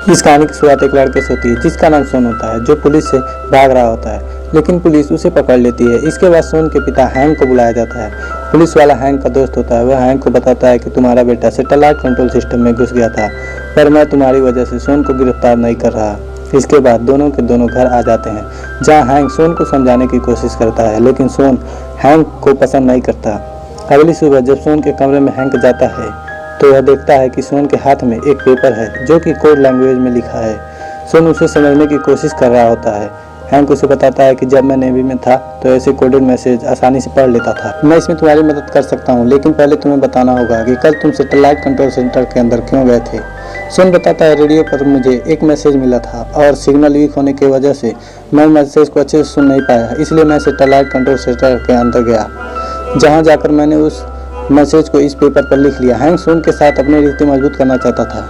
इस कहानी की शुरुआत एक लड़के से होती है जिसका नाम सोन होता है, जो पुलिस से भाग रहा होता है, लेकिन पुलिस उसे पकड़ लेती है। इसके बाद सोन के पिता हैंक को बुलाया जाता है। पुलिस वाला हैंक का दोस्त होता है। वह हैंक को बताता है कि तुम्हारा बेटा सैटेलाइट कंट्रोल सिस्टम में घुस गया था, पर मैं तुम्हारी वजह से सोन को गिरफ्तार नहीं कर रहा। इसके बाद दोनों के दोनों घर आ जाते हैं, जहाँ हैंक सोन को समझाने की कोशिश करता है, लेकिन सोन हैंक को पसंद नहीं करता। अगली सुबह जब सोन के कमरे में हैंक जाता है तो वह देखता है कि सोन के हाथ में एक पेपर है जो कि कोड लैंग्वेज में लिखा है। सोन उसे समझने की कोशिश कर रहा होता है। हैंक उसे बताता है कि जब मैं नेवी में था तो ऐसे कोडेड मैसेज आसानी से पढ़ लेता था। मैं इसमें तुम्हारी मदद कर सकता हूँ, लेकिन पहले तुम्हें बताना होगा कि कल तुम सैटेलाइट कंट्रोल सेंटर के अंदर क्यों गए थे। सोन बताता है, रेडियो पर मुझे एक मैसेज मिला था और सिग्नल वीक होने की वजह से मैं मैसेज को अच्छे से सुन नहीं पाया, इसलिए मैं सैटेलाइट कंट्रोल सेंटर के अंदर गया, जहाँ जाकर मैंने उस मैसेज को इस पेपर पर लिख लिया। हैंक सोन के साथ अपनी रिश्ते मजबूत करना चाहता था,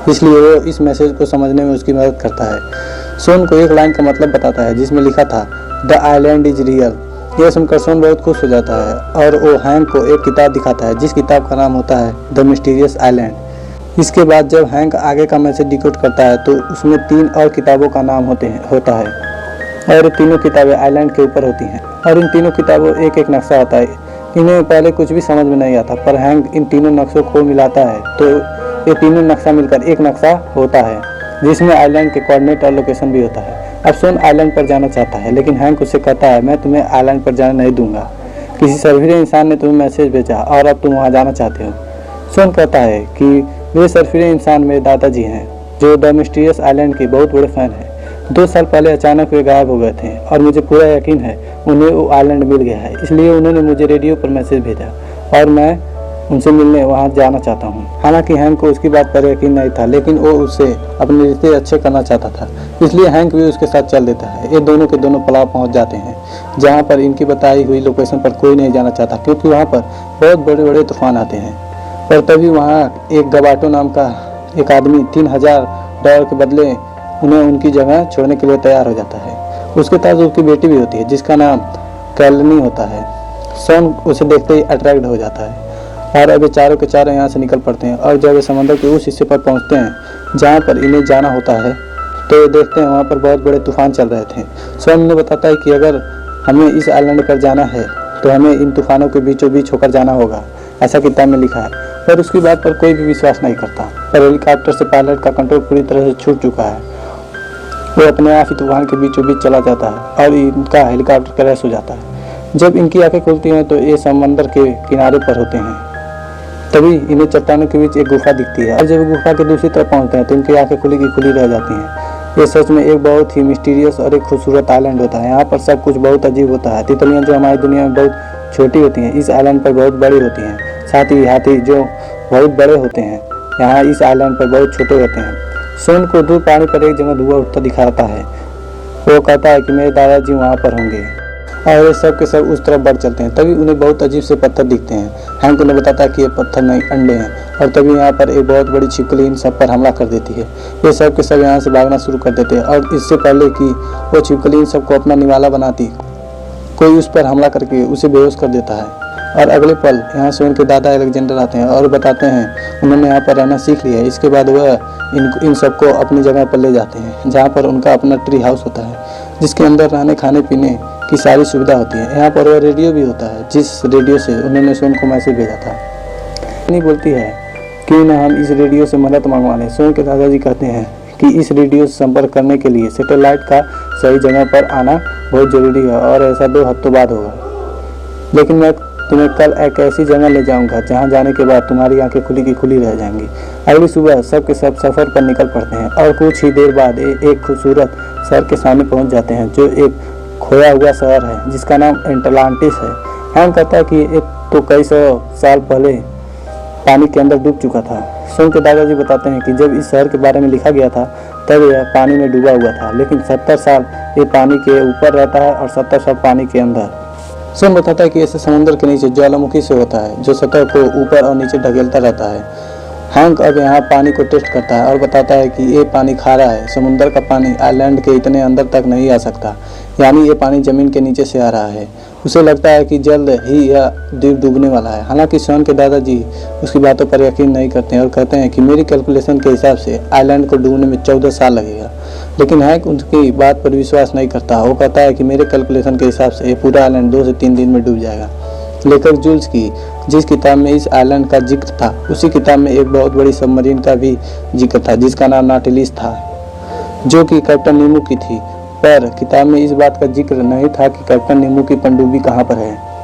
इसलिए वो इस मैसेज को समझने में उसकी मदद करता है। सोन को एक लाइन का मतलब बताता है जिसमें लिखा था द आइलैंड इज रियल। यह सुनकर सोन बहुत खुश हो जाता है और वो हैंक को एक किताब दिखाता है जिस किताब का नाम होता है द मिस्टीरियस आइलैंड। इसके बाद जब हैंक आगे का मैसेज डिकोड करता है तो उसमें 3 और किताबों का नाम होता है और तीनों किताबें आइलैंड के ऊपर होती हैं और इन तीनों किताबों एक एक नक्शा होता है। इन्हें पहले कुछ भी समझ में नहीं आता, पर हैंक इन तीनों नक्शों को मिलाता है तो ये तीनों नक्शा मिलकर एक नक्शा होता है जिसमें आइलैंड के कोऑर्डिनेट और लोकेशन भी होता है। अब सोन आइलैंड पर जाना चाहता है, लेकिन हैंक उससे कहता है, मैं तुम्हें आइलैंड पर जाने नहीं दूंगा। किसी सरफिरे इंसान ने तुम्हें मैसेज भेजा और अब तुम वहाँ जाना चाहते हो। सोन कहता है कि वे सरफिरे इंसान मेरे दादाजी हैं, जो द मिस्टीरियस आइलैंड के बहुत बड़े फैन हैं। 2 साल पहले अचानक वे गायब हो गए थे और मुझे पूरा यकीन है उन्हें वो आइलैंड मिल गया है, इसलिए उन्होंने मुझे रेडियो पर मैसेज भेजा और मैं उनसे मिलने वहाँ जाना चाहता हूँ। हालांकि हैंक को उसकी बात पर यकीन नहीं था, लेकिन वो उससे अपने रिश्ते अच्छे करना चाहता था, इसलिए हैंक भी उसके साथ चल देता है। ये दोनों के दोनों पड़ाव पहुँच जाते हैं जहाँ पर इनकी बताई हुई लोकेशन पर कोई नहीं जाना चाहता, क्योंकि वहाँ पर बहुत बड़े बड़े तूफान आते हैं। पर तभी वहाँ एक गबाटो नाम का एक आदमी $3000 के बदले उन्हें उनकी जगह छोड़ने के लिए तैयार हो जाता है। उसके पास उसकी बेटी भी होती है जिसका नाम कैलनी होता है। सोन उसे देखते ही अट्रैक्ट हो जाता है और अब चारों के चारों यहाँ से निकल पड़ते हैं और जब वे समंदर के उस हिस्से पर पहुँचते हैं जहाँ पर इन्हें जाना होता है तो वे देखते हैं वहाँ पर बहुत बड़े तूफान चल रहे थे। सोन उन्हें बताता है कि अगर हमें इस आइलैंड पर जाना है तो हमें इन तूफानों के बीचों बीच होकर जाना होगा, ऐसा किताब में लिखा है। पर उसकी बात पर कोई भी विश्वास नहीं करता। पर हेलीकॉप्टर से पायलट का कंट्रोल पूरी तरह से छूट चुका है। वो अपने आप ही तूफान के बीचों बीच चला जाता है और इनका हेलीकॉप्टर क्रैश हो जाता है। जब इनकी आंखें खुलती हैं तो ये समंदर के किनारे पर होते हैं। तभी इन्हें चट्टानों के बीच एक गुफा दिखती है और जब गुफा के दूसरी तरफ पहुंचते हैं तो इनकी आंखें खुली की खुली रह जाती हैं। ये सच में एक बहुत ही मिस्टीरियस और एक खूबसूरत आइलैंड होता है। यहाँ पर सब कुछ बहुत अजीब होता है। तितलियाँ जो हमारी दुनिया में बहुत छोटी होती हैं, इस आइलैंड पर बहुत बड़ी होती हैं। साथ ही हाथी जो बहुत बड़े होते हैं, यहाँ इस आइलैंड पर बहुत छोटे होते हैं। सोन को दूर पानी पर एक जगह धुआं उठता दिखाता है। वो कहता है कि मेरे दादाजी वहाँ पर होंगे और वे सब के सब उस तरफ बढ़ चलते हैं। तभी उन्हें बहुत अजीब से पत्थर दिखते हैं। हैंक उन्हें बताता है कि ये पत्थर नहीं, अंडे हैं और तभी यहाँ पर एक बहुत बड़ी छिपकली इन सब पर हमला कर देती है। ये सब के सब यहाँ से भागना शुरू कर देते हैं और इससे पहले कि वो छिपकली इन सबको अपना निवाला बनाती, कोई उस पर हमला करके उसे बेहोश कर देता है। और अगले पल यहाँ सोन के दादा अलेक्जेंडर आते हैं और बताते हैं उन्होंने यहाँ पर रहना सीख लिया है। इसके बाद वह इन सबको अपनी जगह पर ले जाते हैं जहाँ पर उनका अपना ट्री हाउस होता है, जिसके अंदर रहने खाने पीने की सारी सुविधा होती है। यहाँ पर वह रेडियो भी होता है जिस रेडियो से उन्होंने सोन को मैसेज भेजा था। नहीं बोलती है क्यों ना हम इस रेडियो से मदद मंगवा लें। सोन के दादाजी कहते हैं कि इस रेडियो से संपर्क करने के लिए सैटेलाइट का सही जगह पर आना बहुत ज़रूरी है और ऐसा 2 हफ्तों बाद होगा, लेकिन मैं तुम्हें कल एक ऐसी जगह ले जाऊंगा जहां जाने के बाद तुम्हारी आंखें खुली की खुली रह जाएंगी। अगली सुबह सब के सब सफ़र पर निकल पड़ते हैं और कुछ ही देर बाद एक खूबसूरत शहर के सामने पहुंच जाते हैं जो एक खोया हुआ शहर है जिसका नाम एटलांटिस है। हैंक कहता है कि एक तो कई 100 साल पहले पानी के अंदर डूब चुका था। सोन के दादाजी बताते हैं कि जब इस शहर के बारे में लिखा गया था तब यह पानी में डूबा हुआ था, लेकिन 70 साल ये पानी के ऊपर रहता है और 70 साल पानी के अंदर। सोन बताता है कि ऐसे समुद्र के नीचे ज्वालामुखी से होता है जो सतह को ऊपर और नीचे ढकेलता रहता है। हैंक अब यहाँ पानी को टेस्ट करता है और बताता है कि ये पानी खारा है। समुद्र का पानी आइलैंड के इतने अंदर तक नहीं आ सकता, यानी ये पानी ज़मीन के नीचे से आ रहा है। उसे लगता है कि जल्द ही यह द्वीप डूबने वाला है। हालांकि शॉन के दादाजी उसकी बातों पर यकीन नहीं करते हैं और कहते हैं कि मेरी कैलकुलेशन के हिसाब से आइलैंड को डूबने में 14 साल लगेगा। लेकिन हैंक उनकी बात पर विश्वास नहीं करता। वो कहता है कि मेरे कैलकुलेशन के हिसाब से ये पूरा आइलैंड 2 से 3 दिन में डूब जाएगा। लेकर जूल्स की जिस किताब में इस आइलैंड का जिक्र था, उसी किताब में एक बहुत बड़ी सबमरीन का भी जिक्र था जिसका नाम नॉटिलस था, जो कि कैप्टन नीमो की थी। पर किताब में इस बात का जिक्र नहीं था कि कैप्टन नीमो की पनडुब्बी कहाँ पर है।